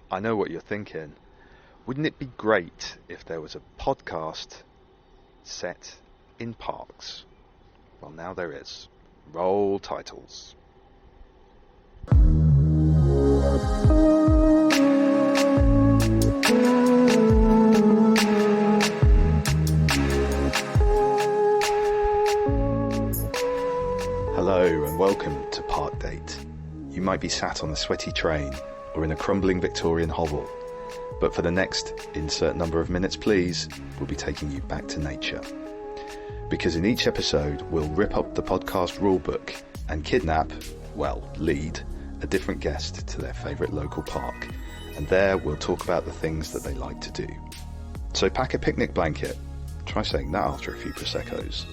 I know what you're thinking. Wouldn't it be great if there was a podcast set in parks? Well, now there is. Roll titles. Hello and welcome to Park Date. You might be sat on a sweaty train or in a crumbling Victorian hovel, but for the next insert number of minutes please, we'll be taking you back to nature. Because in each episode we'll rip up the podcast rulebook and kidnap, lead, a different guest to their favourite local park, and there we'll talk about the things that they like to do. So pack a picnic blanket, try saying that after a few Prosecco's.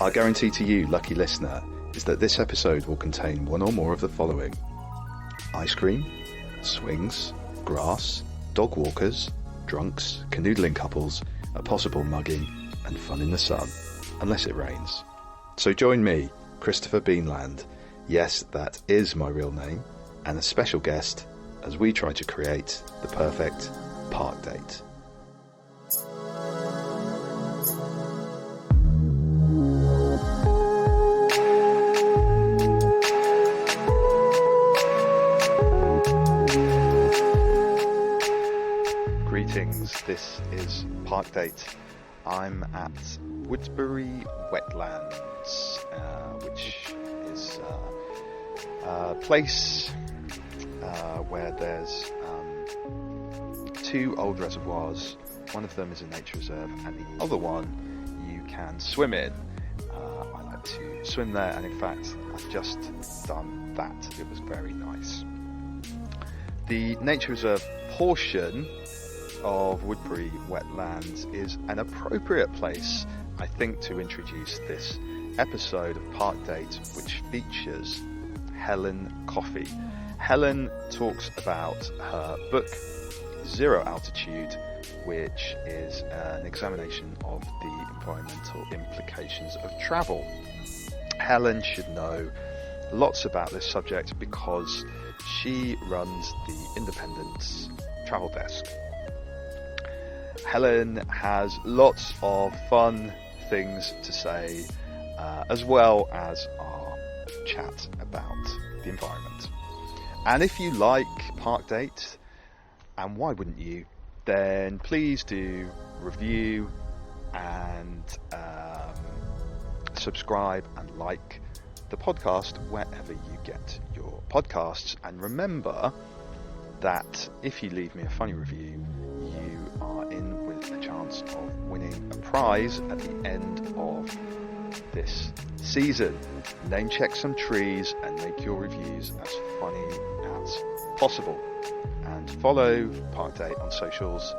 Our guarantee to you, lucky listener, is that this episode will contain one or more of the following: ice cream, swings, grass, dog walkers, drunks, canoodling couples, a possible mugging, and fun in the sun, unless it rains. So join me, Christopher Beanland, yes, that is my real name, and a special guest as we try to create the perfect park date. This is Park Date. I'm at Woodbury Wetlands, which is a place where there's two old reservoirs. One of them is a nature reserve and the other one you can swim in. I like to swim there, and in fact I've just done that. It was very nice. The nature reserve portion of Woodbury Wetlands is an appropriate place, I think, to introduce this episode of Park Date, which features Helen Coffey. Helen talks about her book Zero Altitude, which is an examination of the environmental implications of travel. Helen should know lots about this subject because she runs the Independent's travel desk. Helen has lots of fun things to say, as well as our chat about the environment. And if you like Park Date, and why wouldn't you, then please do review and subscribe and like the podcast wherever you get your podcasts. And remember that if you leave me a funny review, you are in with a chance of winning a prize at the end of this season. Name check some trees and make your reviews as funny as possible. And follow Park Date on socials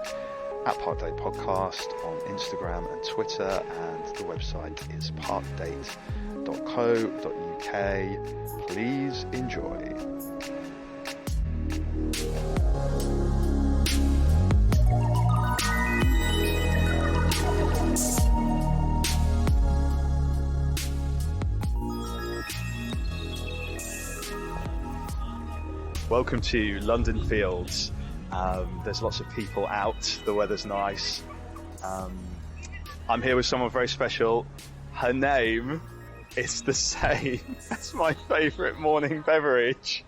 at Park Date Podcast on Instagram and Twitter, and the website is parkdate.co.uk. Please enjoy. Welcome to London Fields. There's lots of people out, the weather's nice. I'm here with someone very special. Her name is the same as my favourite morning beverage.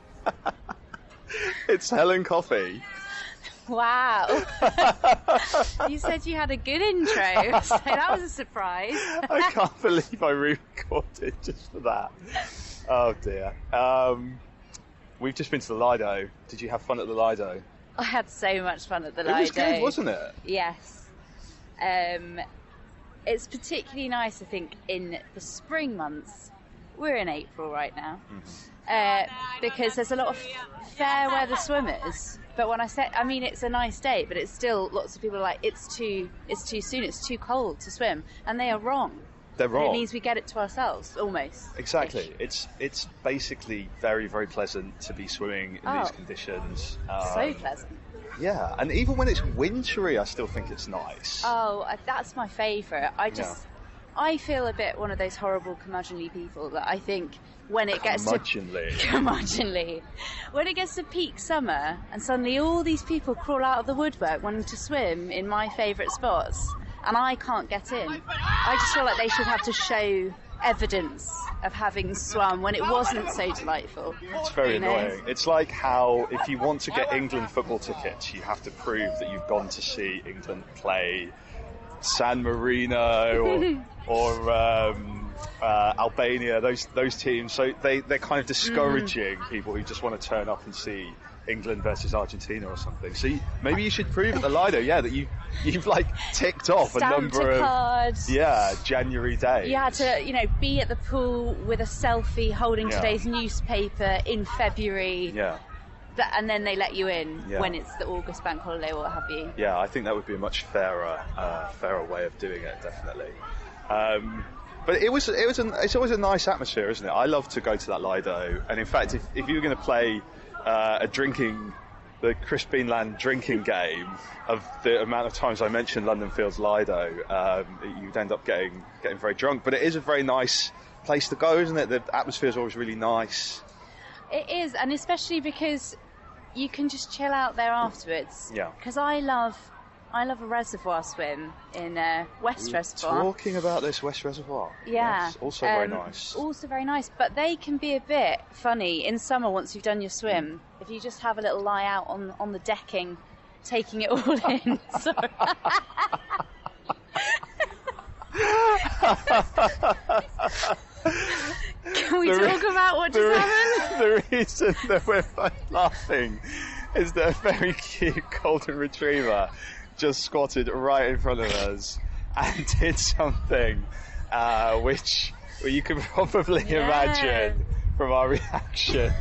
It's Helen Coffey. Wow. You said you had a good intro, so that was a surprise. I can't believe I re-recorded just for that. Oh dear. We've just been to the Lido. Did you have fun at the Lido? I had so much fun at the Lido. It was good, wasn't it? Yes. It's particularly nice, I think, in the spring months. We're in April right now. Mm-hmm. Because there's a lot of fair weather swimmers. But when I say, I mean, it's a nice day, but it's still, lots of people are like, it's too soon, it's too cold to swim. And they are wrong. They're wrong. It means we get it to ourselves, almost. Exactly. It's basically very, very pleasant to be swimming in these conditions. So pleasant. Yeah, and even when it's wintry, I still think it's nice. Oh, that's my favourite. I feel a bit one of those horrible curmudgeonly people that I think when it gets curmudgeonly, when it gets to peak summer and suddenly all these people crawl out of the woodwork wanting to swim in my favourite spots and I can't get in. I just feel like they should have to show evidence of having swum when it wasn't so delightful. It's very annoying. It's like how if you want to get England football tickets, you have to prove that you've gone to see England play San Marino or Albania, those teams. So they're kind of discouraging people who just want to turn up and see England versus Argentina or something. So maybe you should prove at the Lido, that you've like ticked off Stamped a number a of card. January days. You had to, be at the pool with a selfie holding today's newspaper in February. Yeah. And then they let you in when it's the August bank holiday or what have you. Yeah, I think that would be a much fairer way of doing it, definitely. But it's always a nice atmosphere, isn't it? I love to go to that Lido, and in fact, if you were going to play the Chris Beanland drinking game of the amount of times I mentioned London Fields Lido, you'd end up getting very drunk. But it is a very nice place to go, isn't it? The atmosphere is always really nice. It is, and especially because you can just chill out there afterwards. Yeah. Because I love a reservoir swim in West Reservoir. Talking about this West Reservoir. Yeah. Yes, also very nice. Also very nice, but they can be a bit funny in summer once you've done your swim. If you just have a little lie out on the decking, taking it all in. Sorry. Can we talk about what just happened? The reason that we're both laughing is that a very cute golden retriever just squatted right in front of us and did something which you can probably imagine from our reaction.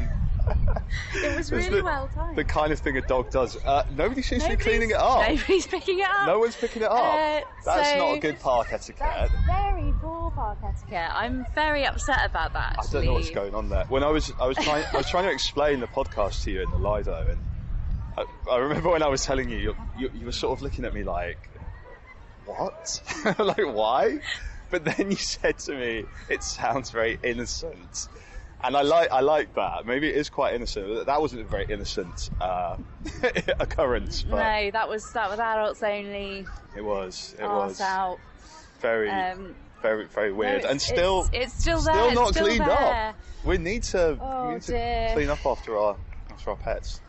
It was really well timed. The kind of thing a dog does. Nobody seems to be cleaning it up. Nobody's picking it up. No one's picking it up. That's not a good park etiquette. That's very poor park etiquette. I'm very upset about that, actually. I don't know what's going on there. When I was trying to explain the podcast to you in the Lido, and I remember when I was telling you were sort of looking at me like, what? Like, why? But then you said to me, it sounds very innocent. And I like that. Maybe it is quite innocent. That wasn't a very innocent occurrence. But no, that was adults only. It was. Out. Very, very, very weird. No, and still there. Still not cleaned up. We need to clean up after our pets.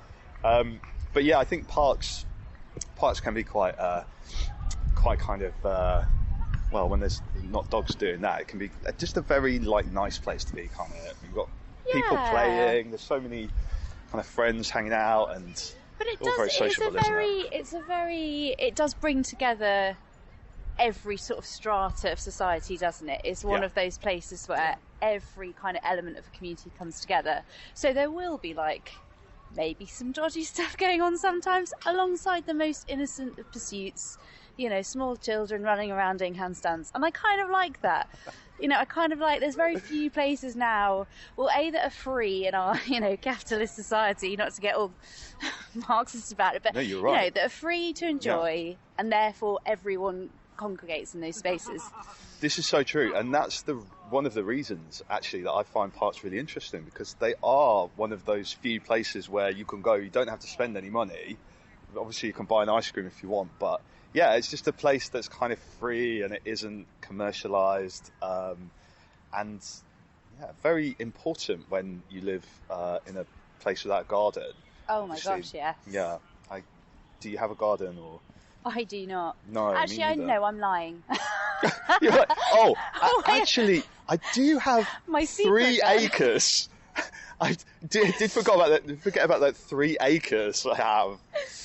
But yeah, I think parks can be quite kind of. Well, when there's not dogs doing that, it can be just a very nice place to be. Can't it? You've got people playing. There's so many kind of friends hanging out, but it all does. very sociable, It does bring together every sort of strata of society, doesn't it? It's one of those places where every kind of element of a community comes together. So there will be maybe some dodgy stuff going on sometimes, alongside the most innocent of pursuits. Small children running around doing handstands. And I kind of like that. There's very few places now, that are free in our, capitalist society, not to get all Marxist about it, but, no, you're right. That are free to enjoy, and therefore everyone congregates in those spaces. This is so true, and that's one of the reasons, actually, that I find parks really interesting, because they are one of those few places where you can go, you don't have to spend any money. Obviously, you can buy an ice cream if you want, but yeah, it's just a place that's kind of free and it isn't commercialised, and very important when you live in a place without a garden. Oh my gosh, yes. Yeah. Do you have a garden or? I do not. No, actually, I know. I'm lying. You're like, actually, I do have my 3 acres. I did forget about that 3 acres I have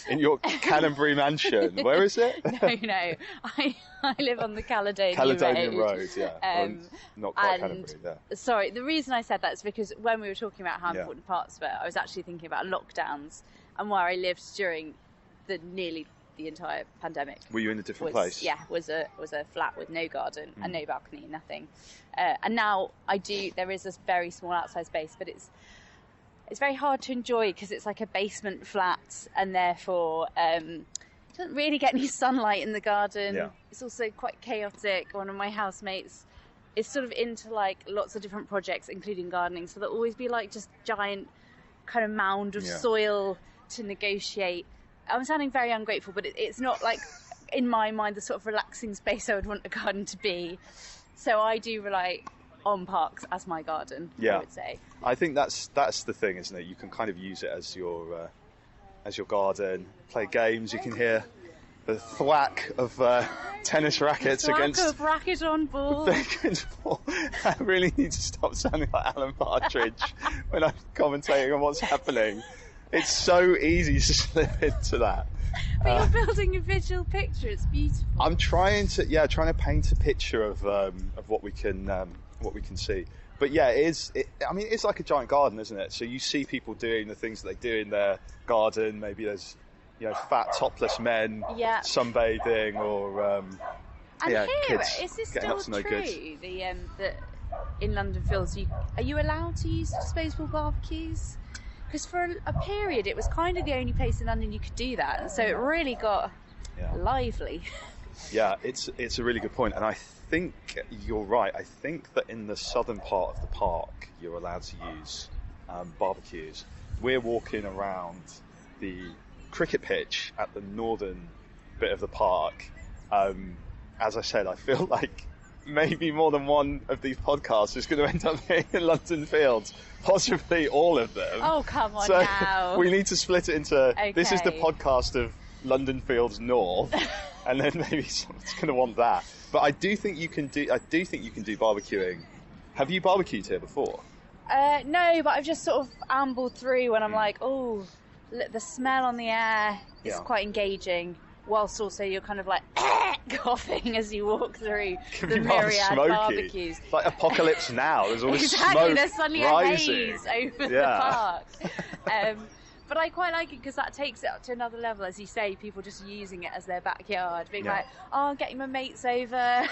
in your Canterbury mansion. Where is it? No. I live on the Caledonian Road, yeah. Not quite Canterbury, there. Sorry, the reason I said that is because when we were talking about how important parks were, I was actually thinking about lockdowns and where I lived during nearly the entire pandemic. Were you in a different place? Yeah, was a flat with no garden and no balcony, nothing. And now there is a very small outside space, but it's very hard to enjoy because it's like a basement flat, and therefore doesn't really get any sunlight in the garden. Yeah. It's also quite chaotic. One of my housemates is sort of into like lots of different projects, including gardening. So there'll always be like just giant kind of mound of soil to negotiate. I'm sounding very ungrateful, but it's not like, in my mind, the sort of relaxing space I would want a garden to be. So I do rely on parks as my garden, I would say. I think that's the thing, isn't it? You can kind of use it as your garden, play games. You can hear the thwack of tennis rackets against of racket on ball. I really need to stop sounding like Alan Partridge when I'm commentating on what's happening. It's so easy to slip into that. But you're building a visual picture. It's beautiful. I'm trying to paint a picture of what we can see. But yeah, it's like a giant garden, isn't it? So you see people doing the things that they do in their garden. Maybe there's, fat topless men sunbathing, or kids is this getting still up to no true? good. That in London Fields, are you allowed to use disposable barbecues? Because for a period, it was kind of the only place in London you could do that, and so it really got lively. Yeah, it's a really good point, and I think you're right. I think that in the southern part of the park, you're allowed to use barbecues. We're walking around the cricket pitch at the northern bit of the park. As I said, I feel like maybe more than one of these podcasts is going to end up being in London Fields, possibly all of them. Oh, come on so now. We need to split it into, this is the podcast of London Fields North, and then maybe someone's going to want that. But I do think you can do barbecuing. Have you barbecued here before? No, but I've just sort of ambled through and I'm like, oh, the smell on the air is quite engaging, whilst also you're kind of like coughing as you walk through the myriad barbecues. It's like Apocalypse Now. There's all this exactly, smoke there's suddenly rising. a haze over the park. But I quite like it because that takes it up to another level, as you say, people just using it as their backyard, being like, oh, I'm getting my mates over,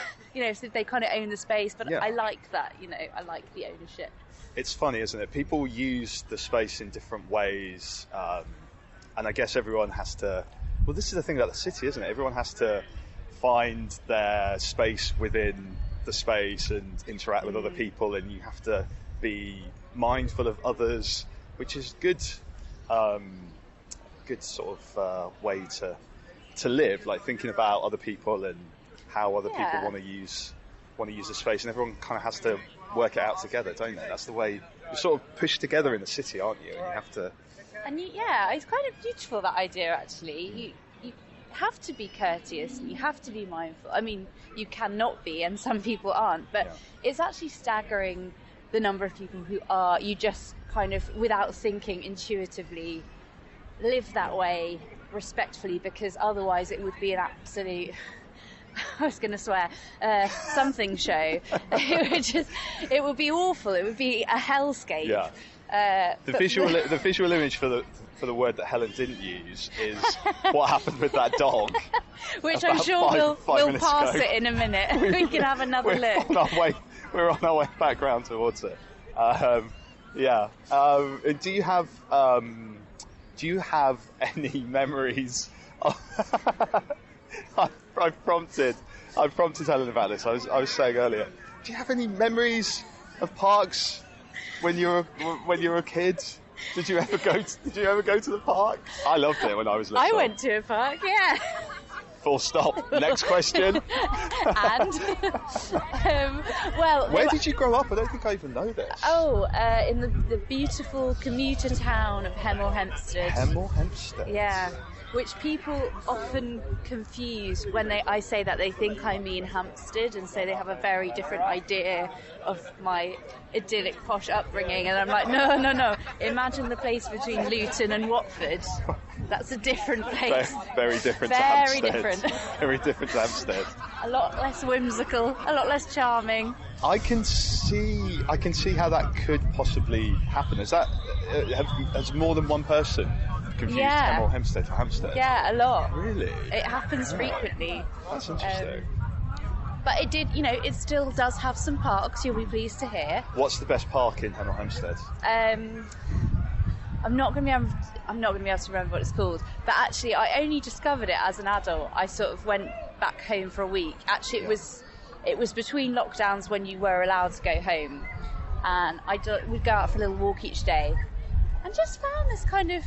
so they kind of own the space. But I like that, I like the ownership. It's funny, isn't it? People use the space in different ways, and I guess everyone has to. Well, this is the thing about the city, isn't it? Everyone has to find their space within the space and interact with other people, and you have to be mindful of others, which is good sort of way to live, like thinking about other people and how other people want to use the space, and everyone kind of has to work it out together, don't they? That's the way you're sort of pushed together in the city, aren't you? And you have to. And it's kind of beautiful, that idea, actually. You have to be courteous and you have to be mindful. I mean, you cannot be, and some people aren't, but it's actually staggering the number of people who are, you just kind of, without thinking, intuitively live that way respectfully, because otherwise it would be an absolute... I was going to swear, something show. It would be awful. It would be a hellscape. Yeah. The visual image for the word that Helen didn't use is what happened with that dog. Which I'm sure we'll pass it in a minute. We can have another look. We're on our way back round towards it. Do you have any memories? I've prompted Helen about this. I was saying earlier. Do you have any memories of parks when you were a kid? Did you ever go to the park? I loved it when I was little. I went to a park, yeah. Full stop. Next question. And where did you grow up? I don't think I even know this. Oh, in the beautiful commuter town of Hemel Hempstead. Hemel Hempstead. Yeah. Which people often confuse when I say that. They think I mean Hampstead, and so they have a very different idea of my idyllic posh upbringing, and I'm like, no. Imagine the place between Luton and Watford. That's a different place. Very different to Hampstead. Very different to Hampstead. A lot less whimsical, a lot less charming. I can see how that could possibly happen. Is that has more than one person confused Hemel Hempstead for Hampstead? Yeah, a lot. Really? It happens frequently. That's interesting. But it did, it still does have some parks, you'll be pleased to hear. What's the best park in Hemel Hempstead? I'm not going to be able to remember what it's called. But actually, I only discovered it as an adult. I sort of went back home for a week. Actually, it was between lockdowns when you were allowed to go home, and we'd go out for a little walk each day, and just found this kind of.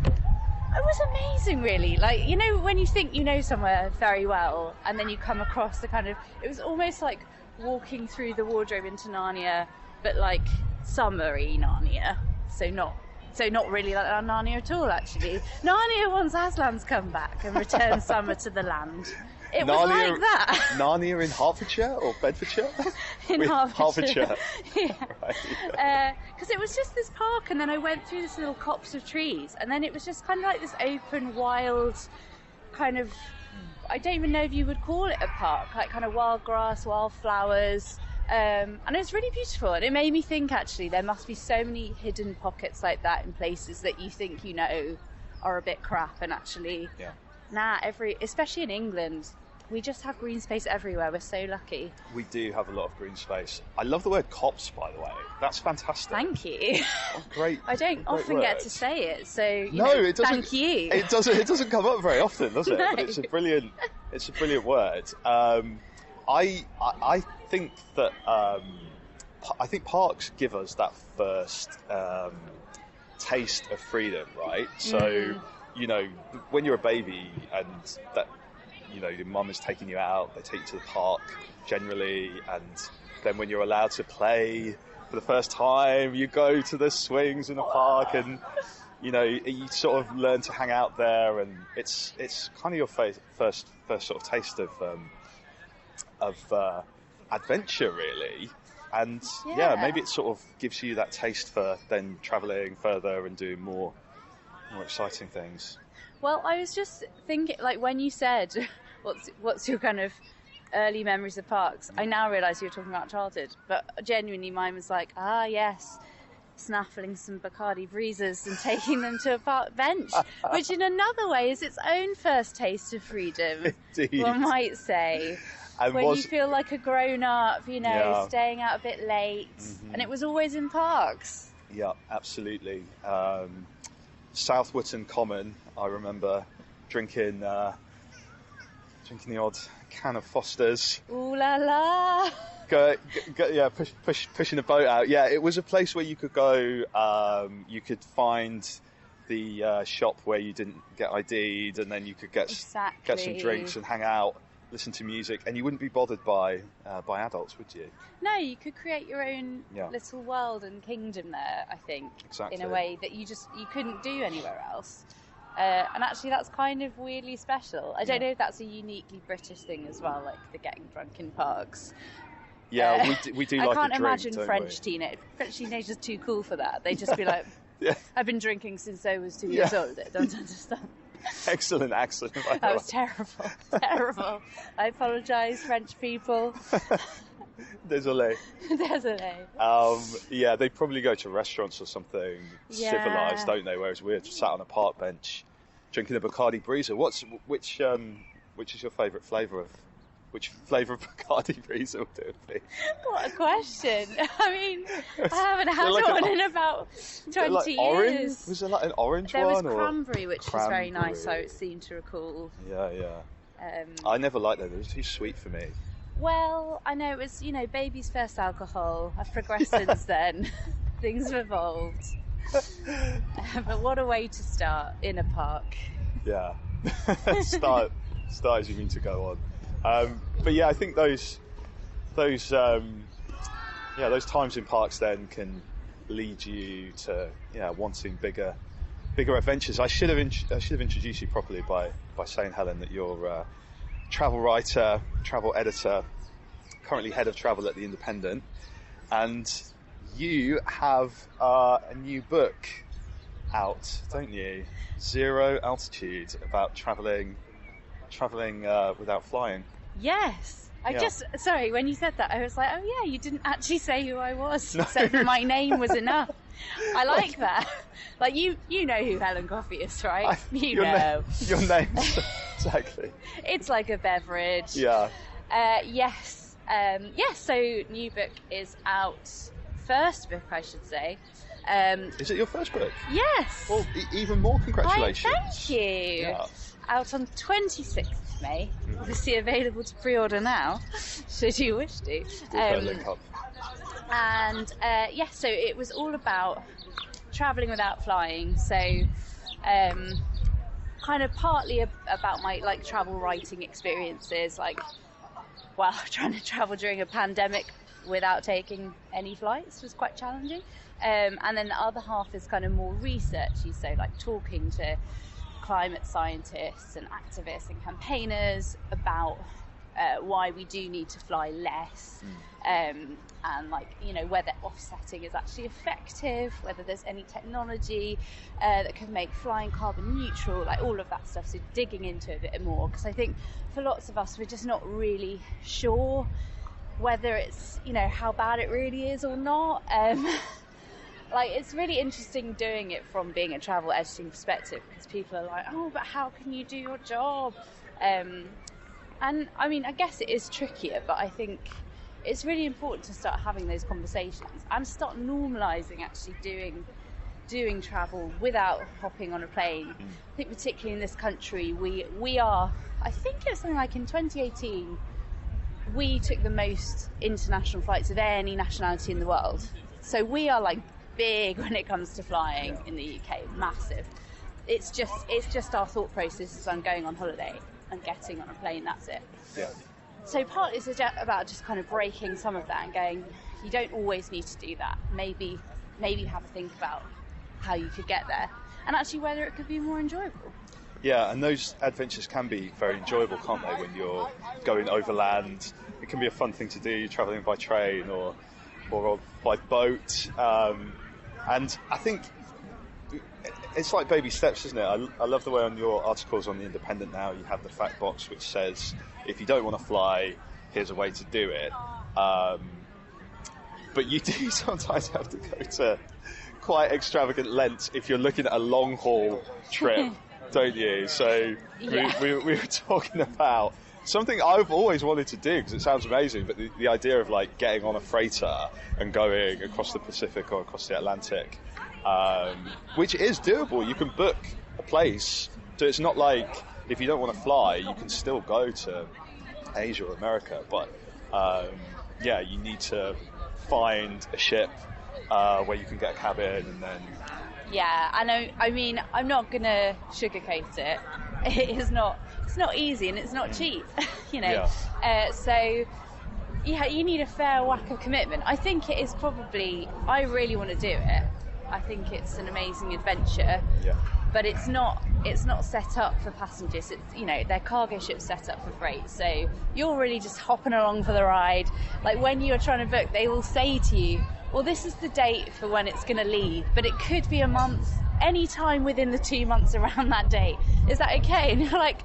It was amazing, really. Like, you know, when you think you know somewhere very well, and then you come across the kind of. It was almost like walking through the wardrobe into Narnia, but like summery Narnia. So not really like Narnia at all, actually. Narnia once Aslan's come back and returned summer to the land. It was like that. Narnia in Hertfordshire or Bedfordshire? In Hertfordshire. Yeah. Right. Because it was just this park, and then I went through this little copse of trees, and then it was just kind of like this open, wild kind of, I don't even know if you would call it a park, like kind of wild grass, wild flowers. And it was really beautiful, and it made me think, actually, there must be so many hidden pockets like that in places that you think you know are a bit crap, and actually, especially in England, we just have green space everywhere. We're so lucky. We do have a lot of green space. I love the word copse, by the way. That's fantastic. Thank you. Oh, great. I don't often get to say it, so it doesn't. Thank you. It doesn't come up very often, does it? No. But it's a brilliant word. I think that I think parks give us that first taste of freedom, right? So you know, when you're a baby and that, you know, your mum is taking you out, they take you to the park generally, and then when you're allowed to play for the first time, you go to the swings in the park, and you know, you sort of learn to hang out there, and it's kind of your first sort of taste of adventure, really. And maybe it sort of gives you that taste for then travelling further and doing more exciting things. Well, I was just thinking, like, when you said what's your kind of early memories of parks, I now realise you were talking about childhood, but genuinely mine was like, yes, snaffling some Bacardi Breezers and taking them to a park bench, which in another way is its own first taste of freedom. Indeed. One might say. And when you feel like a grown-up, you know, staying out a bit late, and it was always in parks. Yeah, absolutely. South Wotton Common, I remember drinking the odd can of Foster's. Ooh la la! Pushing the boat out. Yeah, it was a place where you could go. You could find the shop where you didn't get ID'd, and then you could get some drinks and hang out, listen to music, and you wouldn't be bothered by adults, would you? No, you could create your own little world and kingdom there, I think. Exactly. In a way that you couldn't do anywhere else. And actually that's kind of weirdly special. I don't know if that's a uniquely British thing as well, like the getting drunk in parks. Yeah, we do like a drink. I can't imagine French teenagers are too cool for that. They'd just be like, I've been drinking since I was 2 years old. I don't understand. Excellent accent. That was terrible. Terrible. I apologise, French people. Désolé. Désolé. They probably go to restaurants or something civilised, don't they? Whereas we're just sat on a park bench drinking a Bacardi Breezer. Which is your favourite flavour of? Which flavour of Bacardi Breezer would it be? What a question. I mean, I haven't had one in about 20 years. Orange? Was there like an orange one? There was cranberry, which was very nice, I seem to recall. Yeah. I never liked them. They were too sweet for me. Well, I know it was, baby's first alcohol. I've progressed since then. Things have evolved. But what a way to start in a park. Yeah. Start as you mean to go on. But yeah, I think those times in parks then can lead you to wanting bigger adventures. I should have introduced you properly by saying, Helen, that you're a travel writer, travel editor, currently head of travel at The Independent, and you have a new book out, don't you? Zero Altitude, about travelling without flying. Yes. Sorry, when you said that, I was like, oh yeah, you didn't actually say who I was. No. Said that my name was enough. I like that. Like, you know who Helen Coffey is, right? Your name, exactly. It's like a beverage. Yeah. Yes. So new book is out. First book, I should say. Is it your first book? Yes. Well, even more congratulations. Thank you. Yeah. Out on 26th of May. Obviously available to pre-order now, should you wish to. Link up. And so it was all about travelling without flying. So kind of partly about my travel writing experiences, trying to travel during a pandemic without taking any flights was quite challenging. And then the other half is kind of more researchy, so talking to climate scientists and activists and campaigners about why we do need to fly less, and whether offsetting is actually effective, whether there's any technology that can make flying carbon neutral, all of that stuff. So digging into it a bit more, because I think for lots of us we're just not really sure whether it's how bad it really is or not. It's really interesting doing it from being a travel editing perspective, because people are like, oh, but how can you do your job? And I mean, I guess it is trickier, but I think it's really important to start having those conversations and start normalising actually doing travel without hopping on a plane. I think particularly in this country, we are, I think it was something like in 2018, we took the most international flights of any nationality in the world. So we are big when it comes to flying in the UK, massive. It's just our thought process is I'm going on holiday and getting on a plane, that's it. Yeah. So partly it's about just kind of breaking some of that and going, you don't always need to do that. Maybe have a think about how you could get there and actually whether it could be more enjoyable. Yeah, and those adventures can be very enjoyable, can't they, when you're going overland. It can be a fun thing to do, you're travelling by train or by boat. And I think it's like baby steps, isn't it? I love the way on your articles on The Independent now you have the fact box which says if you don't want to fly, here's a way to do it. But you do sometimes have to go to quite extravagant lengths if you're looking at a long haul trip, don't you? So yeah. we were talking about something I've always wanted to do because it sounds amazing, but the idea of getting on a freighter and going across the Pacific or across the Atlantic, which is doable. You can book a place, so it's not like if you don't want to fly, you can still go to Asia or America, but you need to find a ship where you can get a cabin and then... Yeah, I mean, I'm not going to sugarcoat it. It's not easy and it's not cheap, Yeah. You need a fair whack of commitment. I think it is probably, I really want to do it. I think it's an amazing adventure. Yeah. But it's not set up for passengers. It's, their cargo ship's set up for freight. So you're really just hopping along for the ride. When you're trying to book, they will say to you, well, this is the date for when it's going to leave, but it could be a month, any time within the 2 months around that date. Is that okay? And you're like,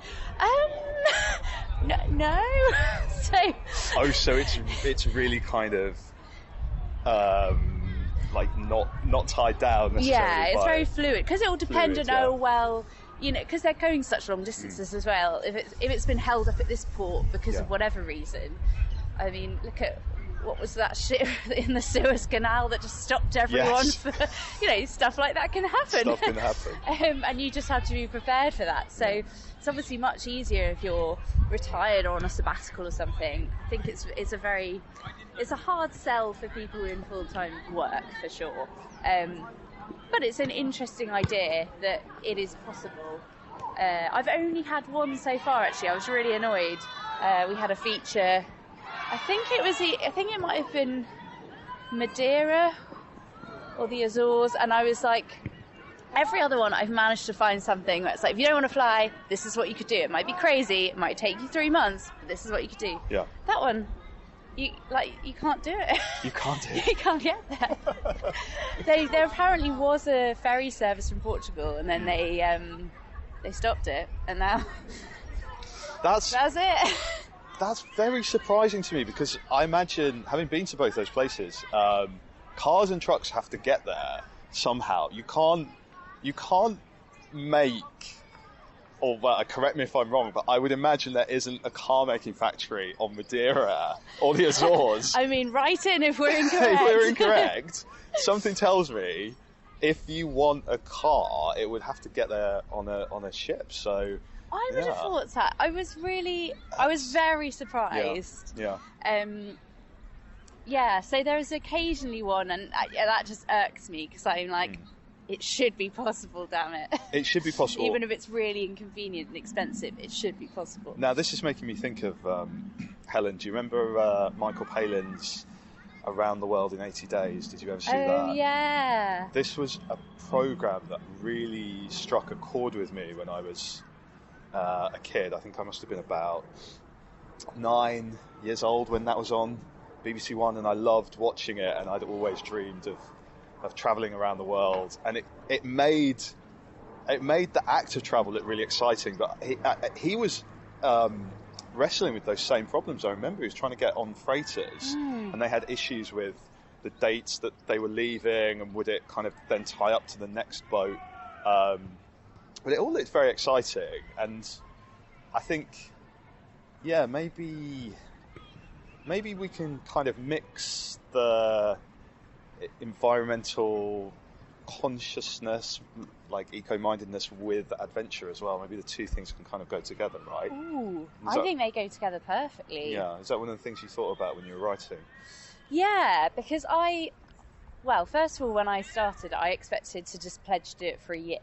no. So it's really kind of not tied down necessarily. Yeah, it's very fluid because it will depend on because they're going such long distances as well. If it's been held up at this port because of whatever reason, I mean, look at what was that ship in the Suez Canal that just stopped everyone for, stuff like that can happen. Stuff can happen. And you just have to be prepared for that. So it's obviously much easier if you're retired or on a sabbatical or something. I think it's a hard sell for people in full-time work for sure. But it's an interesting idea that it is possible. I've only had one so far actually. I was really annoyed. We had a feature. I think it might have been Madeira or the Azores, and I was like, every other one I've managed to find something where it's like, if you don't want to fly, this is what you could do. It might be crazy, it might take you 3 months, but this is what you could do. Yeah. That one, you can't do it. You can't do it. You can't get there. There apparently was a ferry service from Portugal, and then they stopped it, and now that's it. That's very surprising to me because I imagine, having been to both those places, cars and trucks have to get there somehow. You can't make, or correct me if I'm wrong, but I would imagine there isn't a car making factory on Madeira or the Azores. I mean, write in if we're incorrect. If we're incorrect, something tells me if you want a car, it would have to get there on a ship. So I would have thought that. I was very surprised. Yeah. So there is occasionally one, and that just irks me because I'm like, it should be possible, damn it. It should be possible. Even if it's really inconvenient and expensive, it should be possible. Now, this is making me think of, Helen, do you remember Michael Palin's Around the World in 80 Days? Did you ever see that? Oh, yeah. This was a programme that really struck a chord with me when I was a kid. I think I must have been about 9 years old when that was on BBC One, and I loved watching it, and I'd always dreamed of travelling around the world, and it made the act of travel look really exciting. But he was wrestling with those same problems. I remember he was trying to get on freighters, and they had issues with the dates that they were leaving, and would it kind of then tie up to the next boat. But it all looked very exciting, and I think, maybe we can kind of mix the environmental consciousness, like eco-mindedness, with adventure as well. Maybe the two things can kind of go together, right? Ooh, I think they go together perfectly. Yeah, is that one of the things you thought about when you were writing? Yeah, because first of all, when I started, I expected to just pledge to do it for a year.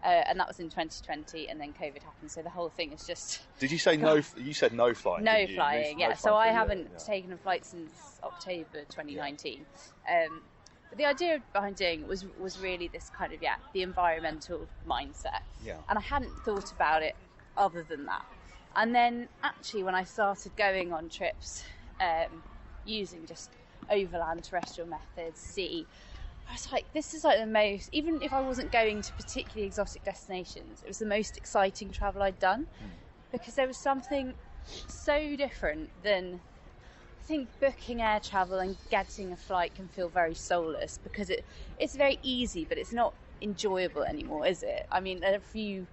And that was in 2020, and then COVID happened, so the whole thing is just... Did you say no? You said no flying. No flying, yeah. So I haven't taken a flight since October 2019. But the idea behind doing it was really this kind of, the environmental mindset. Yeah. And I hadn't thought about it other than that. And then actually when I started going on trips, using just overland terrestrial methods, sea, I was like, this is like the most, even if I wasn't going to particularly exotic destinations, it was the most exciting travel I'd done, because there was something so different than, I think booking air travel and getting a flight can feel very soulless, because it's very easy, but it's not enjoyable anymore, is it? I mean, there are a few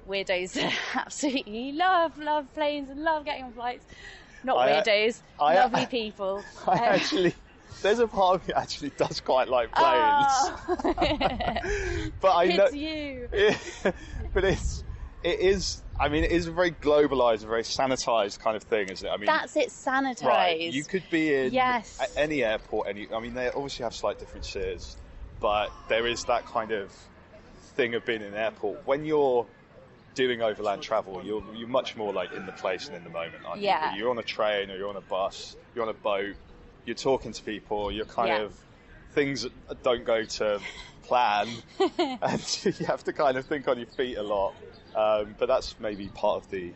weirdos that absolutely love planes and love getting on flights. Not weirdos, lovely people. There's a part of me actually does quite like planes. But I know it's you. But it is a very globalized, very sanitized kind of thing, isn't it? I mean, that's it, sanitized. Right. You could be in at any airport, they obviously have slight differences, but there is that kind of thing of being in an airport. When you're doing overland travel, you're much more like in the place and in the moment, aren't you? You're on a train, or you're on a bus, you're on a boat, you're talking to people, you're kind of, things don't go to plan, and you have to kind of think on your feet a lot. But that's maybe part of the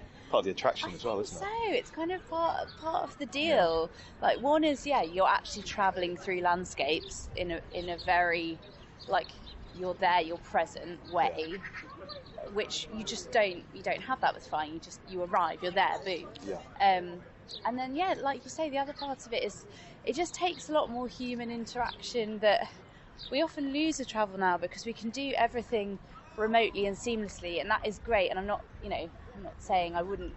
attraction as well, isn't it? So it's kind of part of the deal. Yeah. Like, one is you're actually travelling through landscapes in a very, like, you're there, you're present way, which you don't have that with flying. You arrive, you're there, boom. Yeah. And then like you say, the other part of it is it just takes a lot more human interaction that we often lose with travel now, because we can do everything remotely and seamlessly, and that is great. And I'm not saying I wouldn't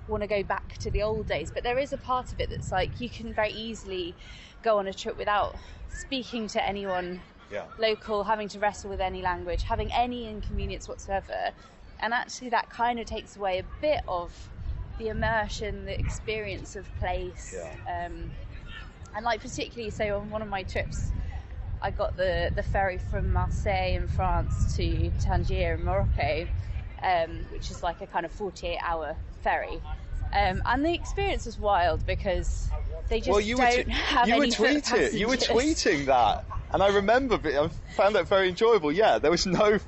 want to go back to the old days, but there is a part of it that's like, you can very easily go on a trip without speaking to anyone local, having to wrestle with any language, having any inconvenience whatsoever. And actually that kind of takes away a bit of the immersion, the experience of place. And like, particularly, so on one of my trips, I got the ferry from Marseille in France to Tangier in Morocco, which is like a kind of 48-hour ferry. And the experience was wild, because they just don't have any foot passengers. You were tweeting that, and I remember I found that very enjoyable. Yeah, there was no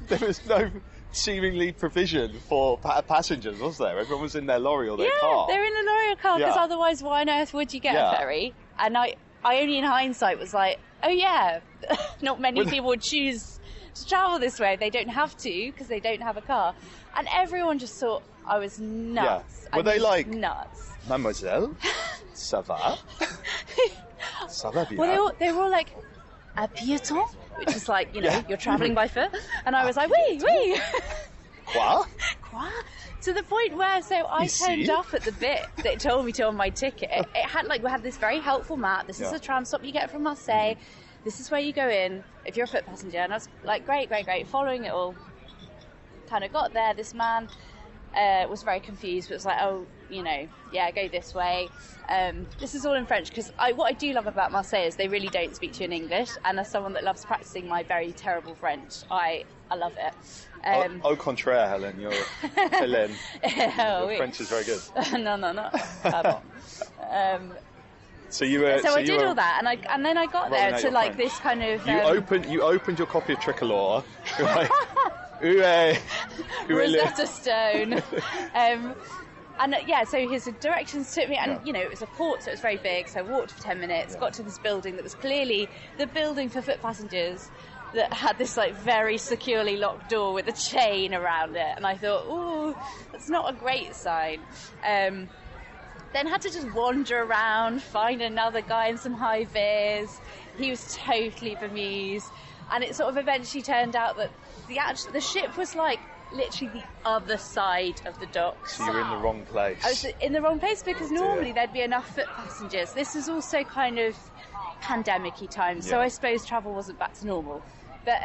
seemingly provision for passengers, was there? Everyone was in their lorry or their car. Yeah, they're in a lorry or car, because otherwise why on earth would you get a ferry? And I only in hindsight was like, oh yeah, not many people would choose to travel this way. They don't have to, because they don't have a car. And everyone just thought I was nuts. Were they like, nuts? Mademoiselle, ça va? Ça va bien? Well, they were all like, a piéton, which is like, you're travelling by foot. And I was like, oui. Quoi? To the point where, I turned up at the bit that told me to on my ticket. It had, we had this very helpful map. This is a tram stop you get from Marseille. this is where you go in if you're a foot passenger. And I was like, great, following it all. Kind of got there. This man was very confused, but was like, oh, go this way. This is all in French, because what I do love about Marseille is they really don't speak to you in English, and as someone that loves practicing my very terrible French, I love it. Au contraire, Helen, you're Helen. Your French is very good. No. Pardon. So I did all that, and then I got there to like French. This kind of. You opened your copy of Tricolore. Rosetta Stone. So his directions took me, and it was a port, so it was very big. So I walked for 10 minutes, got to this building that was clearly the building for foot passengers, that had this like very securely locked door with a chain around it, and I thought, ooh, that's not a great sign. Then had to just wander around, find another guy in some high vis. He was totally bemused, and it sort of eventually turned out that the ship was like literally the other side of the docks. So you were in the wrong place. I was in the wrong place because normally there'd be enough foot passengers. This was also kind of pandemic-y time, so I suppose travel wasn't back to normal. But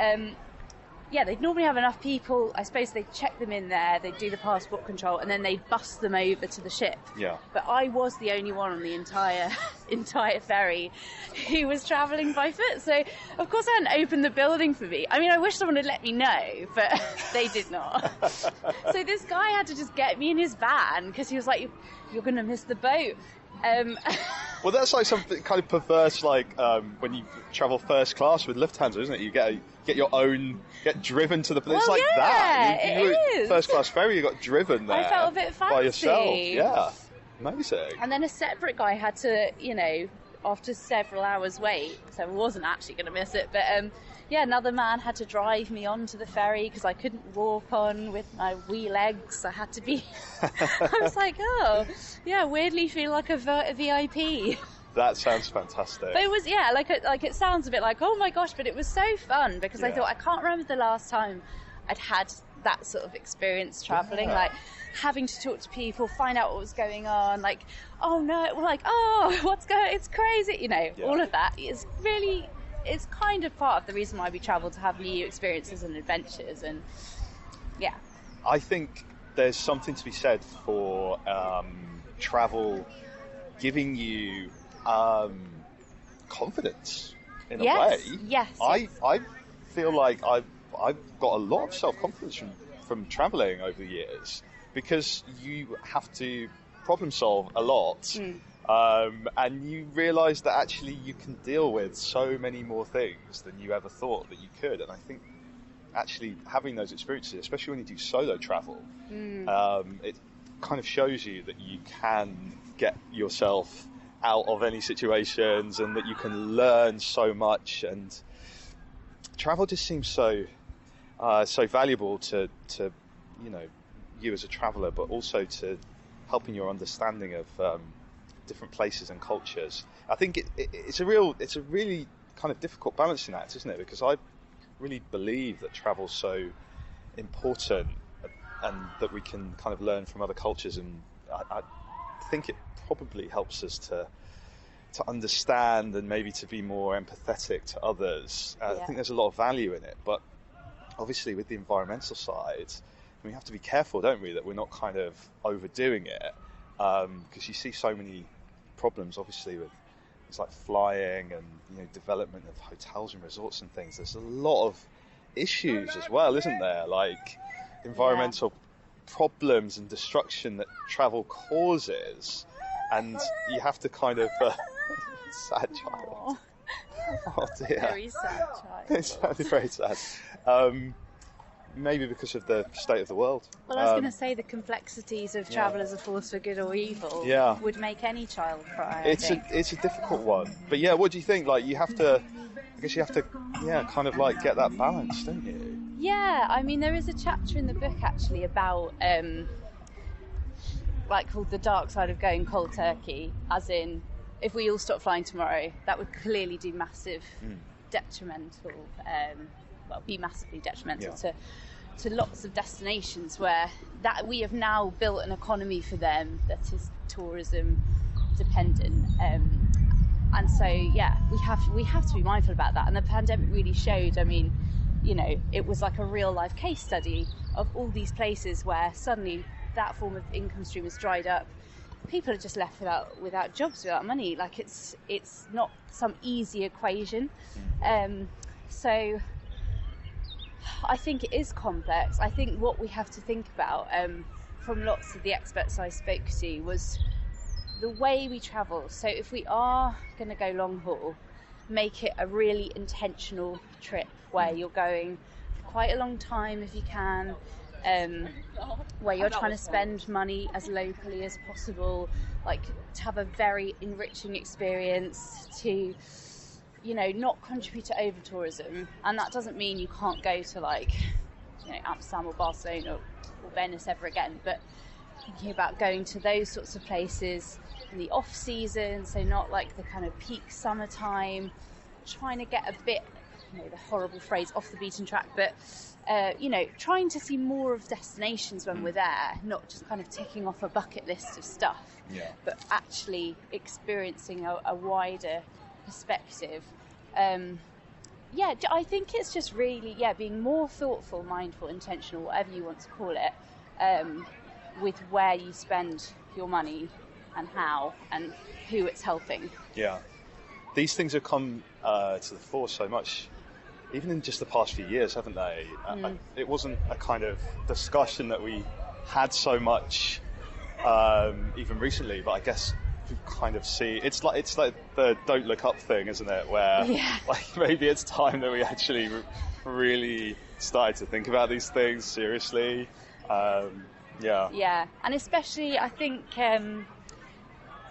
they'd normally have enough people. I suppose they'd check them in there, they'd do the passport control, and then they'd bus them over to the ship. Yeah. But I was the only one on the entire ferry who was travelling by foot. So, of course, I hadn't opened the building for me. I mean, I wish someone had let me know, but they did not. So this guy had to just get me in his van, because he was like, you're going to miss the boat. Well, that's like something kind of perverse, like when you travel first class with Lufthansa, isn't it? You get driven to the place like that. It is. First class ferry, you got driven there. I felt a bit fancy. By yourself, yeah. Amazing. And then a separate guy had to, after several hours wait, so I wasn't actually going to miss it, but another man had to drive me onto the ferry because I couldn't walk on with my wee legs. I had to be. I was like, weirdly feel like a VIP. That sounds fantastic. But it was, like it sounds a bit like, oh my gosh, but it was so fun because I thought, I can't remember the last time I'd had that sort of experience travelling, like having to talk to people, find out what was going on, like, oh no, like, oh, it's crazy, all of that is really. It's kind of part of the reason why we travel, to have new experiences and adventures, and I think there's something to be said for travel giving you confidence in a way. Yes. I feel like I've got a lot of self-confidence from travelling over the years, because you have to problem solve a lot. And you realise that actually you can deal with so many more things than you ever thought that you could. And I think actually having those experiences, especially when you do solo travel, it kind of shows you that you can get yourself out of any situations, and that you can learn so much. And travel just seems so valuable to you as a traveller, but also to helping your understanding of different places and cultures. I think it's a really kind of difficult balancing act, isn't it? Because I really believe that travel's so important, and that we can kind of learn from other cultures, and I think it probably helps us to understand and maybe to be more empathetic to others. I think there's a lot of value in it, but obviously with the environmental side, we have to be careful, don't we, that we're not kind of overdoing it, because you see so many problems obviously with things like flying and development of hotels and resorts and things. There's a lot of issues as well, isn't there, like environmental problems and destruction that travel causes, and you have to kind of sad child. Oh dear, very sad child. It sounded very sad. Maybe because of the state of the world. Well, I was going to say the complexities of travel as a force for good or evil would make any child cry. It's a difficult one, but what do you think? Like, I guess you have to kind of like get that balance, don't you? Yeah, I mean, there is a chapter in the book actually about called The Dark Side of Going Cold Turkey, as in, if we all stop flying tomorrow, that would clearly do massive detrimental be massively detrimental to lots of destinations where that we have now built an economy for them that is tourism dependent, And so, yeah, we have to be mindful about that. And the pandemic really showed, I mean, you know, it was like a real life case study of all these places where suddenly that form of income stream has dried up. People are just left without jobs, without money. Like it's not some easy equation. So I think it is complex. I think what we have to think about, from lots of the experts I spoke to, was the way we travel. So if we are going to go long haul, make it a really intentional trip where you're going for quite a long time if you can, where you're trying to spend money as locally as possible, like to have a very enriching experience, to, you know, not contribute to over tourism. And that doesn't mean you can't go to, like, you know, Amsterdam or Barcelona or Venice ever again, but thinking about going to those sorts of places in the off season, so not like the kind of peak summertime, trying to get a bit, you know, the horrible phrase, off the beaten track, but you know, trying to see more of destinations when we're there, not just kind of ticking off a bucket list of stuff, but actually experiencing a wider perspective. I think it's just really, being more thoughtful, mindful, intentional, whatever you want to call it, with where you spend your money and how and who it's helping. Yeah. These things have come to the fore so much, even in just the past few years, haven't they? It wasn't a kind of discussion that we had so much even recently, but I guess you kind of see it's like the don't look up thing, isn't it? Where like maybe it's time that we actually really started to think about these things seriously. And especially I think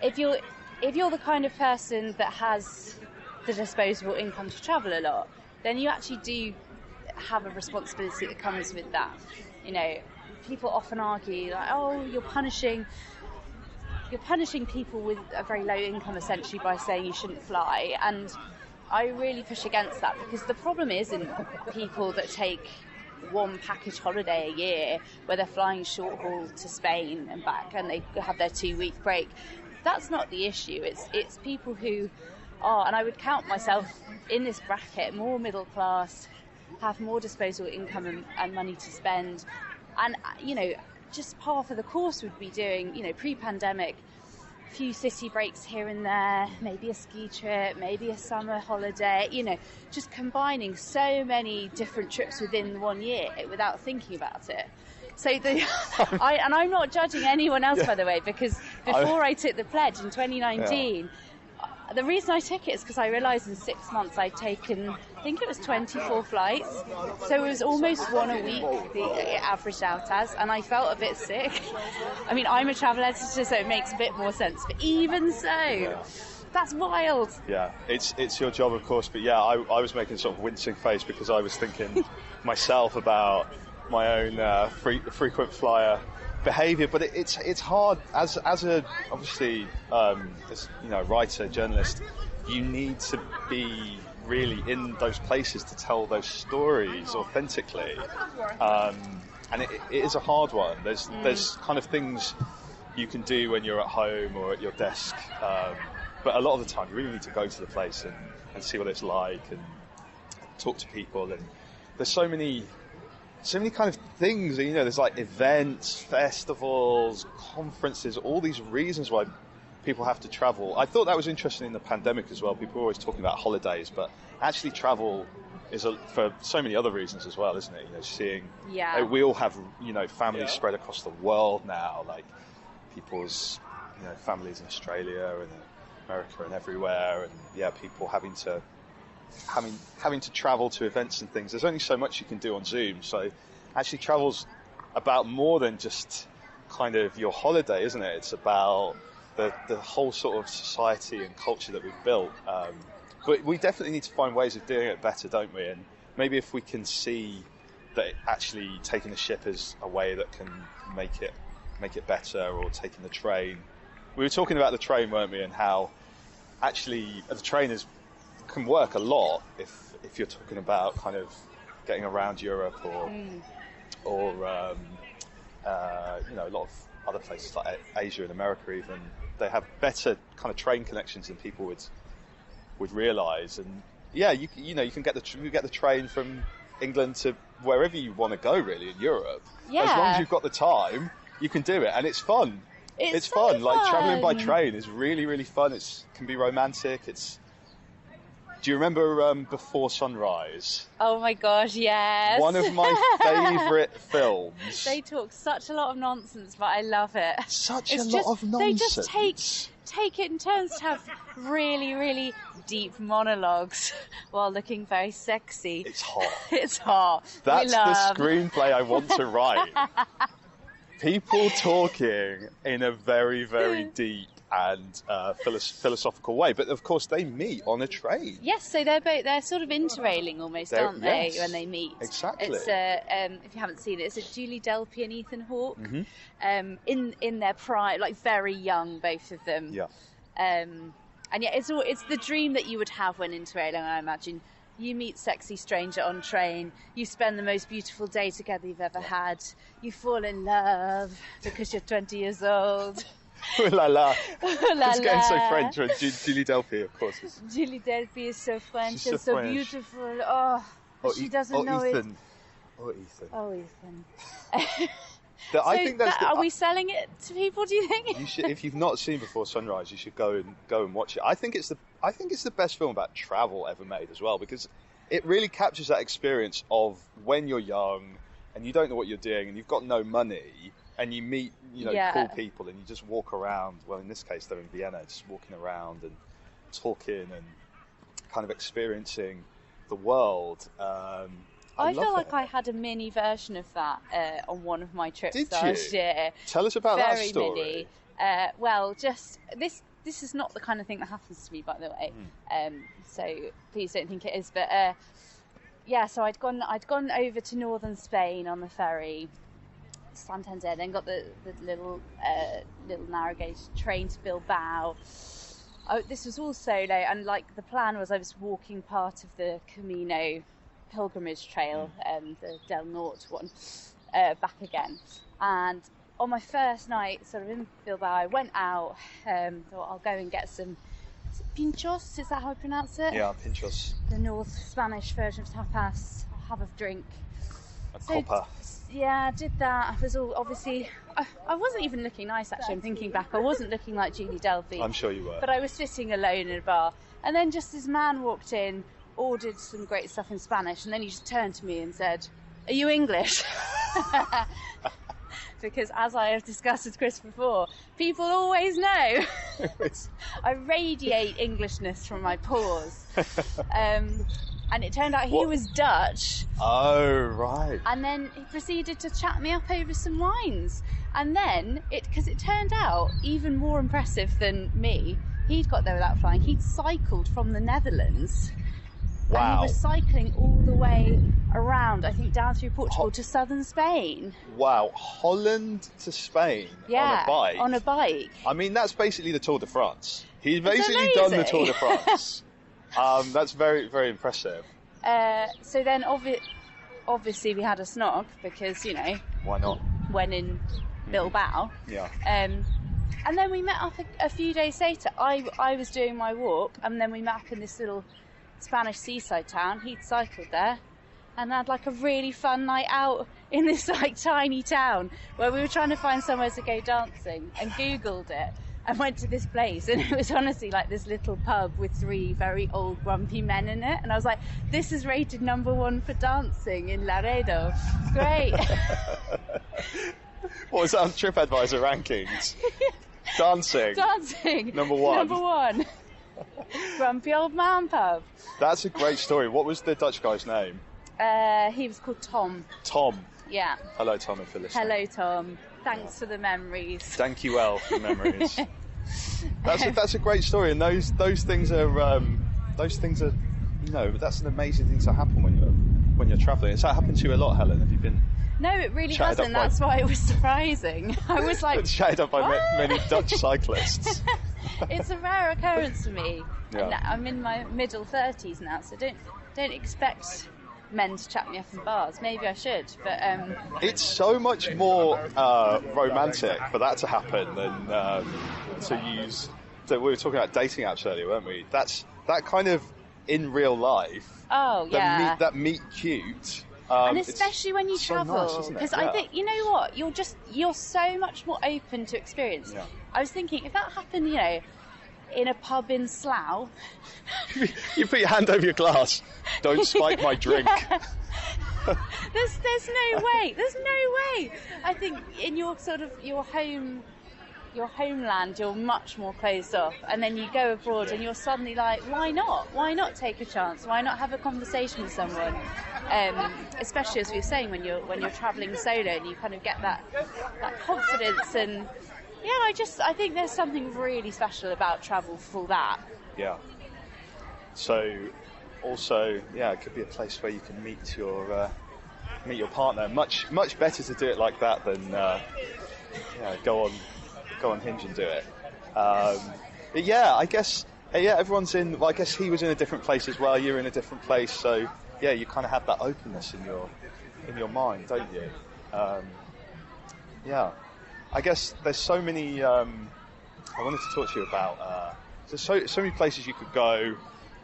if you're the kind of person that has the disposable income to travel a lot, then you actually do have a responsibility that comes with that. You know, people often argue like, oh, you're punishing people with a very low income essentially by saying you shouldn't fly, and I really push against that, because the problem isn't people that take one package holiday a year where they're flying short haul to Spain and back and they have their 2-week break. That's not the issue. It's people who are, and I would count myself in this bracket, more middle class, have more disposable income and money to spend, and you know, just par for the course would be doing, you know, pre-pandemic, a few city breaks here and there, maybe a ski trip, maybe a summer holiday, you know, just combining so many different trips within 1 year without thinking about it. So I'm not judging anyone else, by the way, because before I took the pledge in 2019, the reason I took it is because I realised in 6 months I'd taken, I think it was 24 flights, so it was almost one a week, it averaged out as, and I felt a bit sick. I mean, I'm a travel editor, so it makes a bit more sense, but even so, that's wild. Yeah, it's your job, of course, but I was making sort of wincing face because I was thinking myself about my own frequent flyer behaviour, but it's hard as a obviously as, you know, writer, journalist, you need to be really in those places to tell those stories authentically, and it is a hard one. There's kind of things you can do when you're at home or at your desk, but a lot of the time you really need to go to the place and see what it's like and talk to people, and there's so many kind of things, you know, there's like events, festivals, conferences, all these reasons why people have to travel. I thought that was interesting in the pandemic as well. People are always talking about holidays, but actually travel is for so many other reasons as well, isn't it? You know, seeing, we all have, you know, families spread across the world now, like people's, you know, families in Australia and America and everywhere, and people having to travel to events and things. There's only so much you can do on Zoom, so actually travel's about more than just kind of your holiday, isn't it? It's about the whole sort of society and culture that we've built, but we definitely need to find ways of doing it better, don't we? And maybe if we can see that actually taking the ship is a way that can make it better, or taking the train. We were talking about the train, weren't we, and how actually the train can work a lot if you're talking about kind of getting around Europe or you know, a lot of other places like Asia and America even. They have better kind of train connections than people would would realise. And yeah, you can get the train from England to wherever you want to go, really, in Europe. Yeah. As long as you've got the time, you can do it, and it's fun. It's so fun. Like, travelling by train is really, really fun. It can be romantic. Do you remember Before Sunrise? Oh my gosh, yes. One of my favourite films. They talk such a lot of nonsense, but I love it. Such a lot of nonsense. They just take it in turns to have really, really deep monologues while looking very sexy. It's hot. It's hot. That's the screenplay I want to write. People talking in a very, very deep and philosophical way, but of course they meet on a train. Yes, so they're sort of interrailing almost, aren't they, when they meet? Exactly. It's if you haven't seen it, it's a Julie Delpy and Ethan Hawke, in their prime, like very young, both of them. Yeah. And yeah, it's the dream that you would have when interrailing, I imagine. You meet sexy stranger on train, you spend the most beautiful day together you've ever had, you fall in love because you're 20 years old. Ooh la la. Ooh la It's getting so la. French. Julie Delpy, of course. Julie Delpy is so French She's and so so French. beautiful. Oh, she doesn't know Ethan. it. Oh, Ethan. Oh, Ethan. I think that's are we selling it to people, do you think? You should, if you've not seen Before Sunrise, you should go and watch it. I think it's the best film about travel ever made as well, because it really captures that experience of when you're young and you don't know what you're doing and you've got no money and you meet cool people and you just walk around. Well, in this case, they're in Vienna, just walking around and talking and kind of experiencing the world. I feel like I had a mini version of that on one of my trips last year. Tell us about that Very story. mini. Well, just this is not the kind of thing that happens to me, by the way. So please don't think it is. But so I'd gone over to northern Spain on the ferry, Santander, then got the little narrow gauge train to Bilbao. This was all solo, and like the plan was I was walking part of the Camino pilgrimage trail, the Del Norte one, back again. And on my first night sort of in Bilbao, I went out, thought I'll go and get some pinchos, is that how I pronounce it? Yeah, pinchos. The North Spanish version of tapas. I'll have a drink. Copa. Yeah, I did that. I was all obviously, I wasn't even looking nice actually, I'm thinking back. I wasn't looking like Julie Delpy. I'm sure you were. But I was sitting alone in a bar, and then just this man walked in, ordered some great stuff in Spanish, and then he just turned to me and said, "Are you English?" Because as I have discussed with Chris before, people always know. I radiate Englishness from my pores. And it turned out he was Dutch. Oh, right. And then he proceeded to chat me up over some wines. And then, because it turned out even more impressive than me, he'd got there without flying. He'd cycled from the Netherlands. Wow. And he was cycling all the way around, I think down through Portugal to southern Spain. Wow. Holland to Spain Yeah, on a bike. on a bike. I mean, that's basically the Tour de France. He's basically done the Tour de France. That's very, very impressive. So then obviously we had a snog because, Why not? when in Bilbao. Yeah. And then we met up a few days later. I was doing my walk, and then we met up in this little Spanish seaside town. He'd cycled there and had like a really fun night out in this like tiny town where we were trying to find somewhere to go dancing, and Googled it and went to this place, and it was honestly like this little pub with 3 very old grumpy men in it, and I was like, this is rated #1 for dancing in Laredo. Great. What was that on TripAdvisor rankings? Dancing. #1. #1. Grumpy old man pub. That's a great story. What was the Dutch guy's name? He was called Tom. Tom. Yeah. Hello, Tom, if you're listening. Hello, Tom. Thanks for the memories. Thank you, well, for the memories. That's a great story, and those things are that's an amazing thing to happen when you're travelling. Has that happened to you a lot, Helen? Have you been? No, it really hasn't. That's why it was surprising. I was like, chatted up by many Dutch cyclists. It's a rare occurrence for me. Yeah. And I'm in my middle 30s now, so don't expect men to chat me up in bars. Maybe I should, but it's so much more romantic for that to happen than to use. So we were talking about dating apps earlier, weren't we? That's that kind of in real life. Oh yeah. That meet cute. And especially when you travel, because I think, you know what, you're so much more open to experience. Yeah. I was thinking, if that happened, you know, in a pub in Slough. You put your hand over your glass. Don't spike my drink. There's no way. There's no way. I think in your sort of your homeland, you're much more closed off, and then you go abroad and you're suddenly like, why not? Why not take a chance? Why not have a conversation with someone? Especially as we were saying, when you're travelling solo and you kind of get that confidence, and I think there's something really special about travel for that. Yeah. So also, it could be a place where you can meet your partner. Much better to do it like that than go on Hinge and do it. I guess everyone's in. Well, I guess he was in a different place as well. You're in a different place, so you kind of have that openness in your mind, don't you? I guess there's so many. I wanted to talk to you about. There's so many places you could go.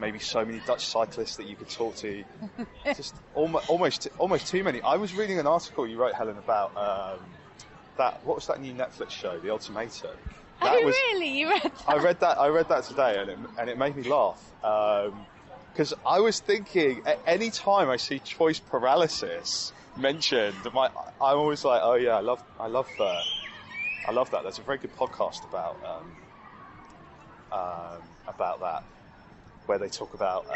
Maybe so many Dutch cyclists that you could talk to. Just almost too many. I was reading an article you wrote, Helen, about what was that new Netflix show, The Ultimatum? Really? You read that? I read that today, and it made me laugh. Because I was thinking, at any time I see choice paralysis mentioned, I'm always like, oh yeah, I love that. There's a very good podcast about that, where they talk about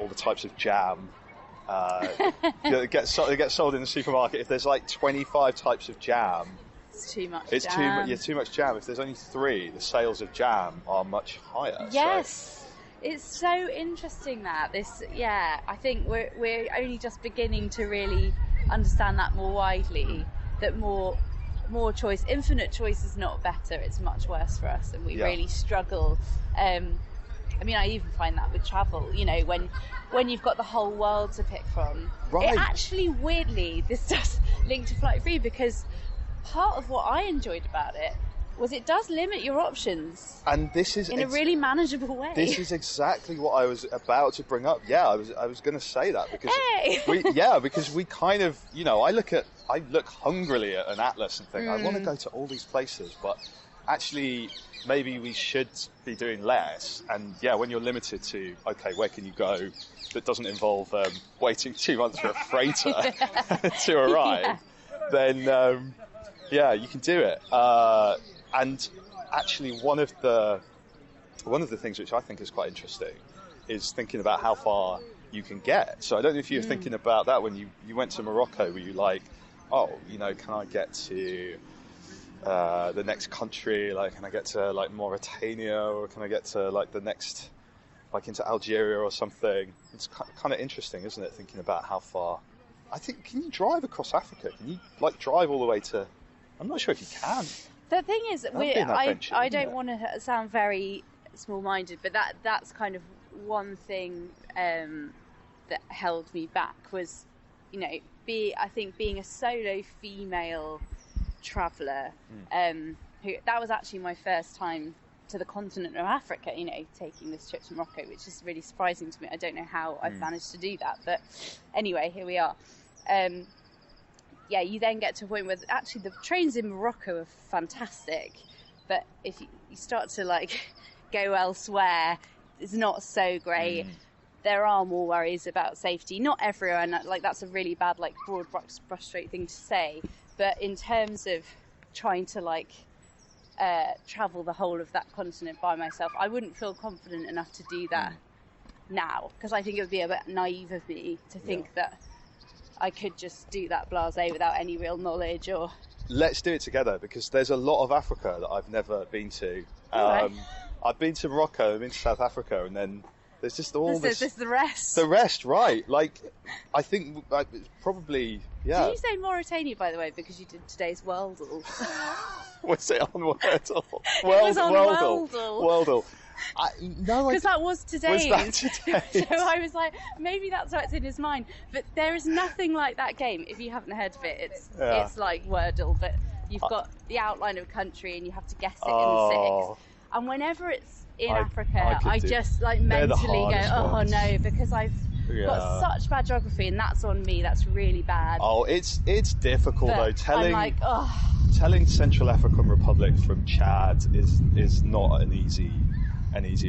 all the types of jam that get sold in the supermarket. If there's like 25 types of jam, it's too much. Too much jam. If there's only 3, the sales of jam are much higher. Yes. So. It's so interesting that I think we're only just beginning to really understand that more widely, that more choice, infinite choice is not better, it's much worse for us, and we really struggle. I even find that with travel, you know, when you've got the whole world to pick from. Right. It actually, weirdly, this does link to Flight Free, because part of what I enjoyed about it was it does limit your options. And this is in a really manageable way. This is exactly what I was about to bring up. Yeah, I was going to say that because because we kind of, you know, I look hungrily at an atlas and think I want to go to all these places, but actually maybe we should be doing less. And when you're limited to where can you go that doesn't involve waiting 2 months for a freighter to arrive, then you can do it. And actually, one of the things which I think is quite interesting is thinking about how far you can get. So I don't know if you were thinking about that when you went to Morocco. Were you like, oh, you know, can I get to the next country? Like, can I get to like Mauritania, or can I get to like the next, like into Algeria or something? It's kind of interesting, isn't it? Thinking about how far. I think, can you drive across Africa? Can you like drive all the way to? I'm not sure if you can. The thing is, I don't want to sound very small-minded, but that's kind of one thing that held me back was, you know, I think being a solo female traveller, that was actually my first time to the continent of Africa, you know, taking this trip to Morocco, which is really surprising to me. I don't know how I've managed to do that, but anyway, here we are. You then get to a point where actually the trains in Morocco are fantastic, but if you start to like go elsewhere, it's not so great. There are more worries about safety. Not everyone, like that's a really bad, like broad brushstroke thing to say, but in terms of trying to like travel the whole of that continent by myself, I wouldn't feel confident enough to do that now, because I think it would be a bit naive of me to think that I could just do that blasé without any real knowledge. Or let's do it together, because there's a lot of Africa that I've never been to. I've been to Morocco, I've been to South Africa, and then there's just all this. There's the rest. The rest, right? Like, I think it's probably Did you say Mauritania, by the way, because you did today's Worldle? Was it on Wordle? It was on Worldle. No, because that was today's. Was that today? So I was like, maybe that's what's in his mind. But there is nothing like that game. If you haven't heard of it, it's like Wordle, but you've got the outline of a country and you have to guess it in 6. And whenever it's in I Africa, could I do- just like They're the mentally go, hardest oh ones. no, because I've Yeah. got such bad geography, and that's on me. That's really bad. Oh, it's difficult But though. Telling I'm like, oh, Central African Republic from Chad is not an easy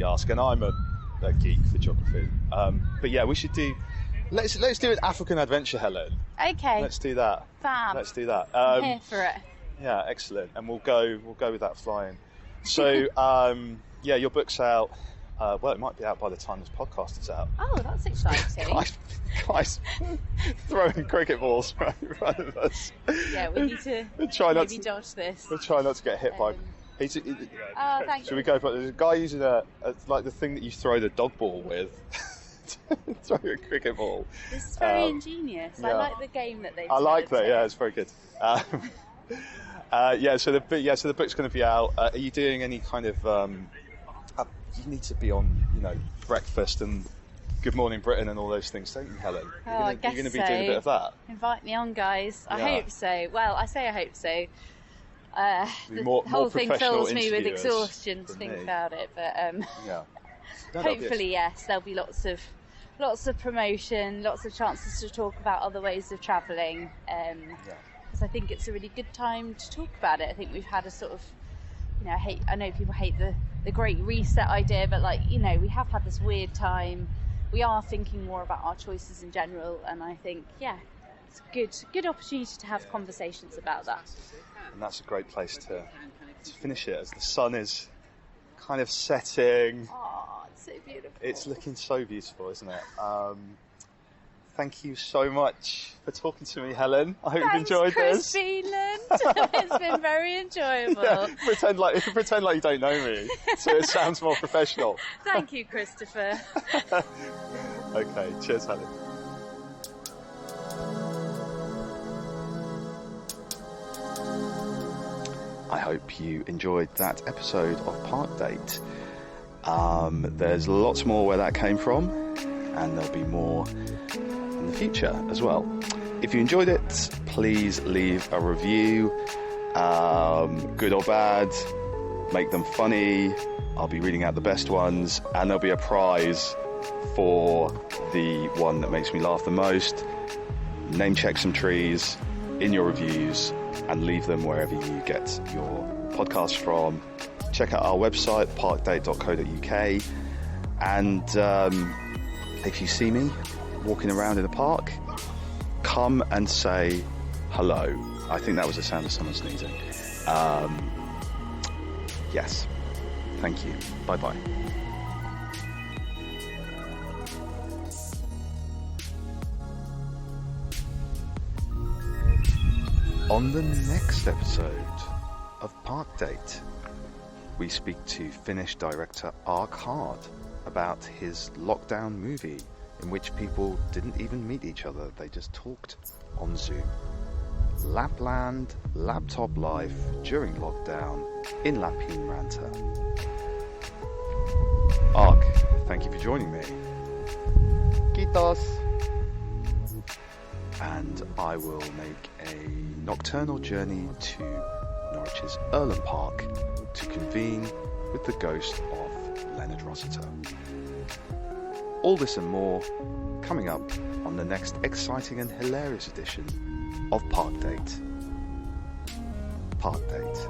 ask, and I'm a geek for geography. But yeah, we should do. Let's do an African adventure, Helen. okay, Let's do that. fab. Let's do that. I'm here for it. Yeah, excellent. And we'll go with that flying. So yeah, your book's out. Well, it might be out by the time this podcast is out. Oh, that's exciting. Guys throwing cricket balls right in front of us. Yeah, we need to maybe dodge this. We'll try not to get hit by. Oh, thank Should you. we go for? There's a guy using like the thing that you throw the dog ball with. Throw a cricket ball. This is very ingenious. I yeah. like the game that they've I like that. developed Yeah, here. it's very good. So the book's going to be out. Are you doing any kind of? You need to be on, Breakfast and Good Morning Britain and all those things, don't you, Helen? I guess you're going to be so. doing a bit of that. Invite me on, guys. I Yeah. hope so. Well, I say I hope so. The More whole thing professional fills me with interviewers exhaustion to than think me. about it, but Yeah. No, that'll be hopefully, yes, there'll be lots of promotion, lots of chances to talk about other ways of travelling. Because I think it's a really good time to talk about it. I think we've had a sort of, I know people hate the Great Reset idea, but we have had this weird time. We are thinking more about our choices in general, and I think, it's a good opportunity to have conversations about that. And that's a great place to finish it as the sun is kind of setting. Oh, it's so beautiful. It's looking so beautiful, isn't it? Thank you so much for talking to me, Helen. I hope you've enjoyed Chris this. Beanland. It's been very enjoyable. Yeah, pretend like you don't know me, so it sounds more professional. Thank you, Christopher. Okay, cheers, Helen. I hope you enjoyed that episode of Park Date. There's lots more where that came from, and there'll be more in the future as well. If you enjoyed it, please leave a review, good or bad, make them funny. I'll be reading out the best ones, and there'll be a prize for the one that makes me laugh the most. Name check some trees in your reviews and leave them wherever you get your podcasts from. Check out our website, parkdate.co.uk, and if you see me walking around in a park, come and say hello. I think that was the sound of someone sneezing. Yes. Thank you. Bye-bye. On the next episode of Park Date, we speak to Finnish director Ark Hard about his lockdown movie in which people didn't even meet each other, they just talked on Zoom. Lapland laptop life during lockdown in Lappeenranta. Ark, thank you for joining me. Kiitos. And I will make a nocturnal journey to Norwich's Erlen Park to convene with the ghost of Leonard Rossiter. All this and more coming up on the next exciting and hilarious edition of Park Date. Park Date.